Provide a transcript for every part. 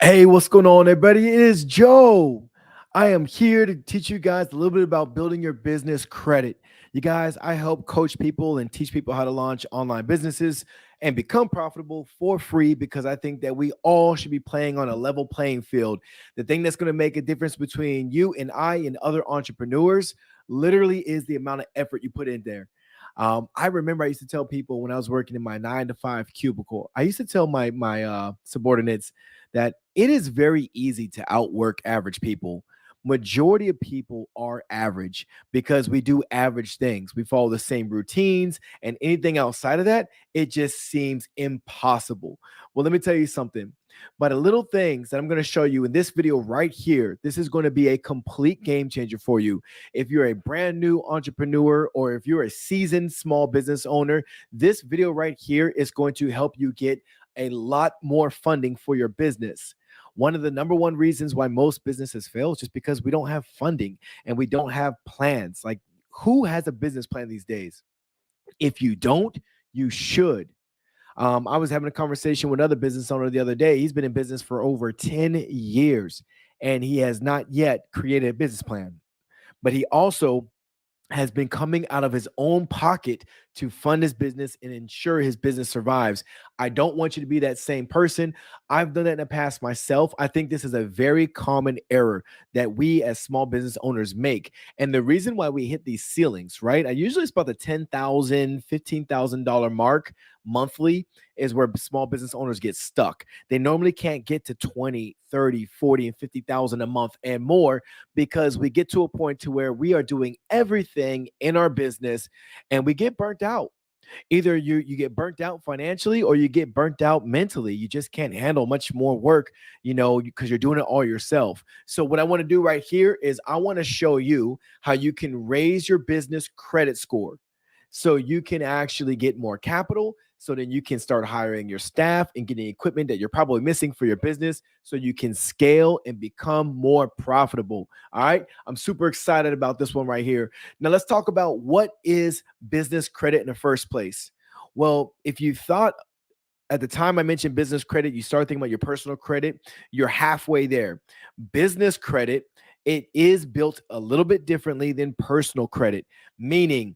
Hey, what's going on, everybody? It is Joe. I am here to teach you guys a little bit about building your business credit. You guys, I help coach people and teach people how to launch online businesses and become profitable for free because I think that we all should be playing on a level playing field. The thing that's going to make a difference between you and I and other entrepreneurs literally is the amount of effort you put in there. I remember I used to tell people when I was working in my 9 to 5 cubicle, I used to tell my subordinates that it is very easy to outwork average people. Majority of people are average because we do average things. We follow the same routines, and anything outside of that, it just seems impossible. Well, let me tell you something. By the little things that I'm going to show you in this video right here, this is going to be a complete game changer for you. If you're a brand new entrepreneur or if you're a seasoned small business owner, this video right here is going to help you get a lot more funding for your business. One of the number one reasons why most businesses fail is just because we don't have funding and we don't have plans. Like, who has a business plan these days? If you don't, you should. I was having a conversation with another business owner the other day. He's been in business for over 10 years and he has not yet created a business plan. But he also has been coming out of his own pocket to fund his business and ensure his business survives. I don't want you to be that same person. I've done that in the past myself. I think this is a very common error that we as small business owners make. And the reason why we hit these ceilings, right? I usually it's about the $10,000, $15,000 mark monthly is where small business owners get stuck. They normally can't get to 20, 30, 40, and 50,000 a month and more because we get to a point to where we are doing everything in our business and we get burnt out. Either you get burnt out financially or you get burnt out mentally. You just can't handle much more work, because you're doing it all yourself. So what I want to do right here is I want to show you how you can raise your business credit score so you can actually get more capital, so then you can start hiring your staff and getting equipment that you're probably missing for your business so you can scale and become more profitable. All right, I'm super excited about this one right here. Now let's talk about what is business credit in the first place. Well, if you thought at the time I mentioned business credit, you start thinking about your personal credit, you're halfway there. Business credit, it is built a little bit differently than personal credit, meaning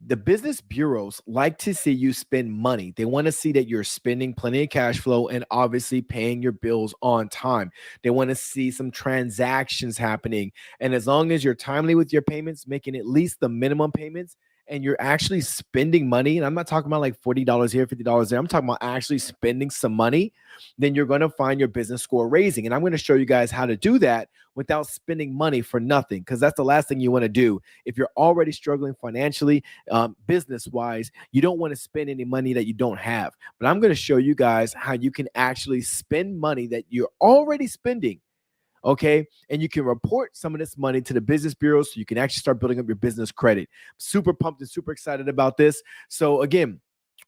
the business bureaus like to see you spend money. They want to see that you're spending plenty of cash flow and obviously paying your bills on time. They want to see some transactions happening. And as long as you're timely with your payments, making at least the minimum payments, and you're actually spending money, and I'm not talking about like $40 here, $50 there, I'm talking about actually spending some money, then you're going to find your business score raising. And I'm going to show you guys how to do that without spending money for nothing, because that's the last thing you want to do. If you're already struggling financially, business wise, you don't want to spend any money that you don't have. But I'm going to show you guys how you can actually spend money that you're already spending. Okay. And you can report some of this money to the business bureau so you can actually start building up your business credit. Super pumped and super excited about this. So, again,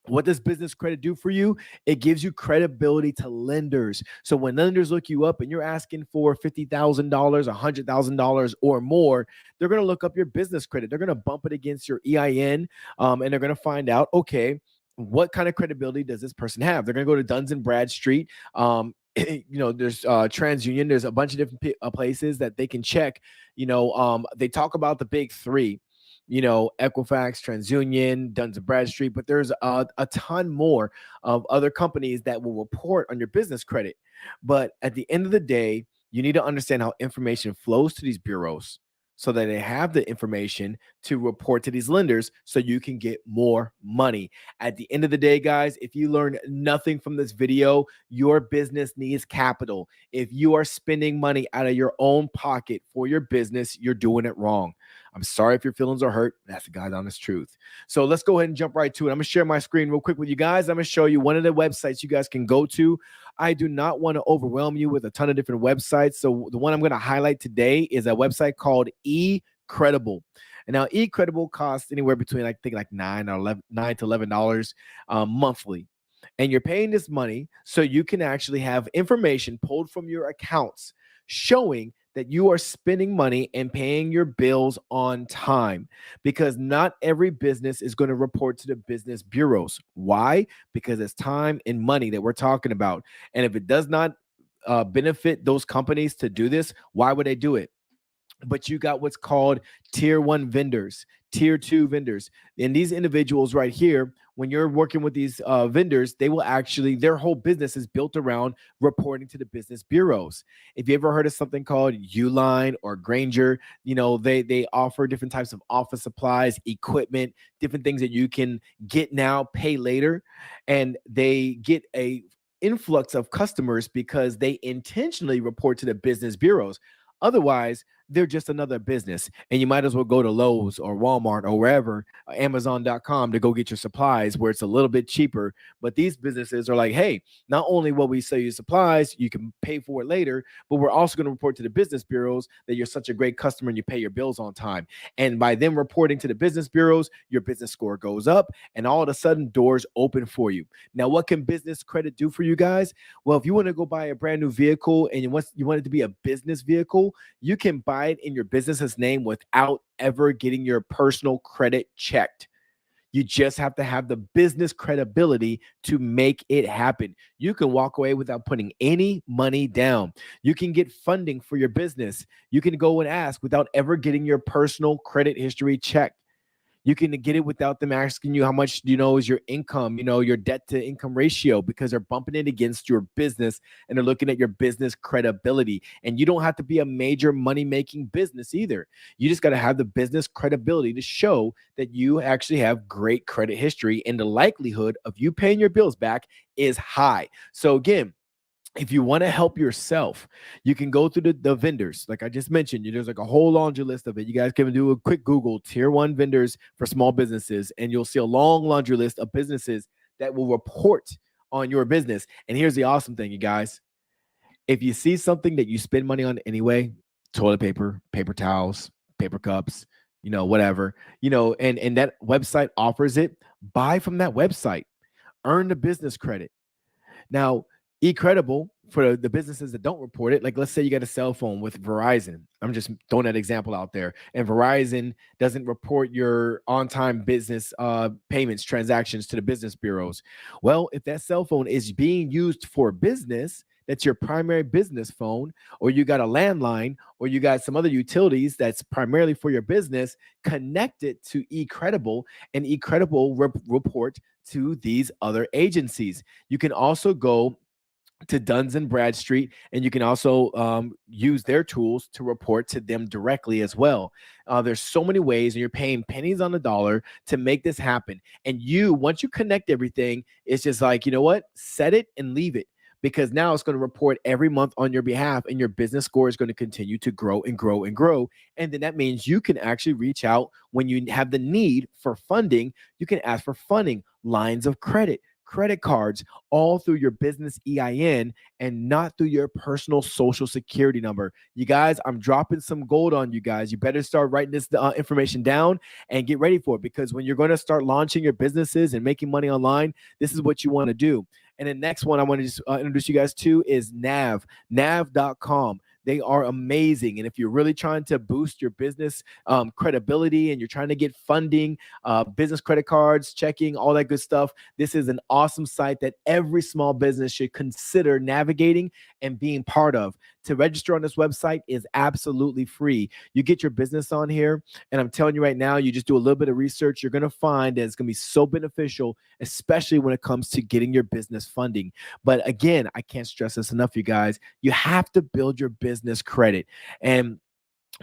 what does business credit do for you? It gives you credibility to lenders. So when lenders look you up and you're asking for $50,000, $100,000 or more, they're going to look up your business credit. They're going to bump it against your EIN, and they're going to find out, okay, what kind of credibility does this person have? They're going to go to Duns and Bradstreet. There's TransUnion. There's a bunch of different places that they can check. They talk about the big three, Equifax, TransUnion, Duns and Bradstreet, but there's a ton more of other companies that will report on your business credit. But at the end of the day, you need to understand how information flows to these bureaus so that they have the information to report to these lenders so you can get more money. At the end of the day, guys, if you learn nothing from this video, your business needs capital. If you are spending money out of your own pocket for your business, you're doing it wrong. I'm sorry if your feelings are hurt. That's the God's honest truth. So let's go ahead and jump right to it. I'm going to share my screen real quick with you guys. I'm going to show you one of the websites you guys can go to. I do not want to overwhelm you with a ton of different websites. So the one I'm going to highlight today is a website called eCredible. And now eCredible costs anywhere between, I think, like $9 to $11 monthly. And you're paying this money so you can actually have information pulled from your accounts showing that you are spending money and paying your bills on time, because not every business is going to report to the business bureaus. Why? Because it's time and money that we're talking about. And if it does not benefit those companies to do this, why would they do it? But you got what's called tier one vendors, tier two vendors. And these individuals right here, when you're working with these vendors, they will actually, their whole business is built around reporting to the business bureaus. If you ever heard of something called Uline or Granger, they offer different types of office supplies, equipment, different things that you can get now, pay later. And they get a influx of customers because they intentionally report to the business bureaus. Otherwise, they're just another business. And you might as well go to Lowe's or Walmart or wherever, Amazon.com, to go get your supplies where it's a little bit cheaper. But these businesses are like, hey, not only will we sell you supplies, you can pay for it later, but we're also going to report to the business bureaus that you're such a great customer and you pay your bills on time. And by them reporting to the business bureaus, your business score goes up and all of a sudden doors open for you. Now, what can business credit do for you guys? Well, if you want to go buy a brand new vehicle and you want it to be a business vehicle, you can buy it in your business's name without ever getting your personal credit checked. You just have to have the business credibility to make it happen. You can walk away without putting any money down. You can get funding for your business. You can go and ask without ever getting your personal credit history checked. You can get it without them asking you how much, is your income, your debt to income ratio, because they're bumping it against your business and they're looking at your business credibility. And you don't have to be a major money-making business either. You just got to have the business credibility to show that you actually have great credit history, and the likelihood of you paying your bills back is high. So again, if you want to help yourself, you can go through the vendors. Like I just mentioned, there's like a whole laundry list of it. You guys can do a quick Google tier one vendors for small businesses, and you'll see a long laundry list of businesses that will report on your business. And here's the awesome thing, you guys. If you see something that you spend money on anyway, toilet paper, paper towels, paper cups, whatever, and that website offers it, buy from that website, earn the business credit. Now, Credible, for the businesses that don't report it, like let's say you got a cell phone with Verizon. I'm just throwing that example out there. And Verizon doesn't report your on-time business payments, transactions to the business bureaus. Well, if that cell phone is being used for business, that's your primary business phone, or you got a landline, or you got some other utilities that's primarily for your business, connect it to Credible, and Credible report to these other agencies. You can also go to Duns and Bradstreet, and you can also use their tools to report to them directly as well. There's so many ways, and you're paying pennies on the dollar to make this happen. And once you connect everything, it's just like, you know what? Set it and leave it, because now it's going to report every month on your behalf, and your business score is going to continue to grow and grow and grow. And then that means you can actually reach out when you have the need for funding. You can ask for funding, lines of credit, credit cards, all through your business EIN and not through your personal social security number. You guys, I'm dropping some gold on you guys. You better start writing this information down and get ready for it, because when you're going to start launching your businesses and making money online, this is what you want to do. And the next one I want to just introduce you guys to is nav.com. They are amazing. And if you're really trying to boost your business credibility, and you're trying to get funding, business credit cards, checking, all that good stuff, this is an awesome site that every small business should consider navigating and being part of. To register on this website is absolutely free. You get your business on here, and I'm telling you right now, you just do a little bit of research, you're going to find that it's going to be so beneficial, especially when it comes to getting your business funding. But again, I can't stress this enough, you guys. You have to build your business credit. And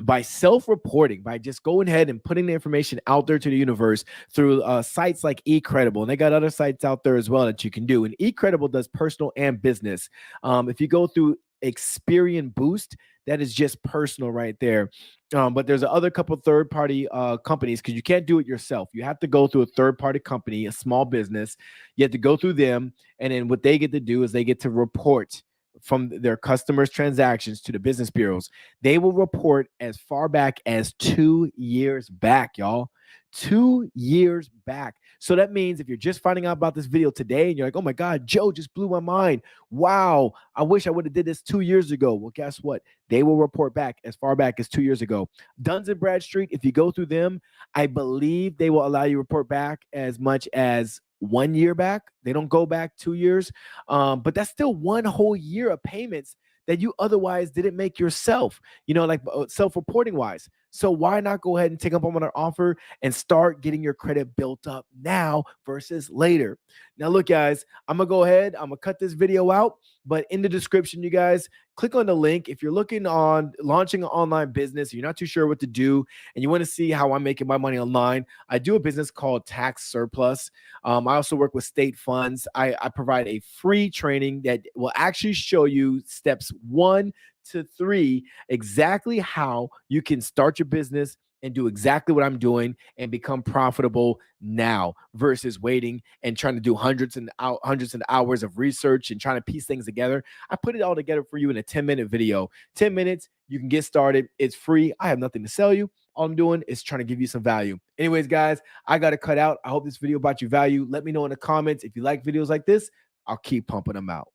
by self-reporting, by just going ahead and putting the information out there to the universe through sites like Credible, and they got other sites out there as well that you can do. And Credible does personal and business. If you go through Experian Boost, that is just personal right there. But there's other couple third-party companies, because you can't do it yourself. You have to go through a third-party company, a small business. You have to go through them, and then what they get to do is they get to report from their customers' transactions to the business bureaus. They will report as far back as 2 years back, y'all. 2 years back. So that means if you're just finding out about this video today and you're like, oh my God, Joe just blew my mind. Wow, I wish I would have did this 2 years ago. Well, guess what? They will report back as far back as 2 years ago. Duns and Bradstreet, if you go through them, I believe they will allow you to report back as much as 1 year back. They don't go back 2 years. But that's still one whole year of payments that you otherwise didn't make yourself, like self-reporting wise. So why not go ahead and take up on our offer and start getting your credit built up now versus later? Now, look, guys, I'm going to go ahead. I'm going to cut this video out, but in the description, you guys, click on the link. If you're looking on launching an online business, you're not too sure what to do, and you want to see how I'm making my money online, I do a business called Tax Surplus. I also work with state funds. I provide a free training that will actually show you steps 1 to 3, exactly how you can start your business and do exactly what I'm doing and become profitable now versus waiting and trying to do hundreds of hours of research and trying to piece things together. I put it all together for you in a 10-minute video. 10 minutes, you can get started. It's free. I have nothing to sell you. All I'm doing is trying to give you some value. Anyways, guys, I got to cut out. I hope this video brought you value. Let me know in the comments if you like videos like this. I'll keep pumping them out.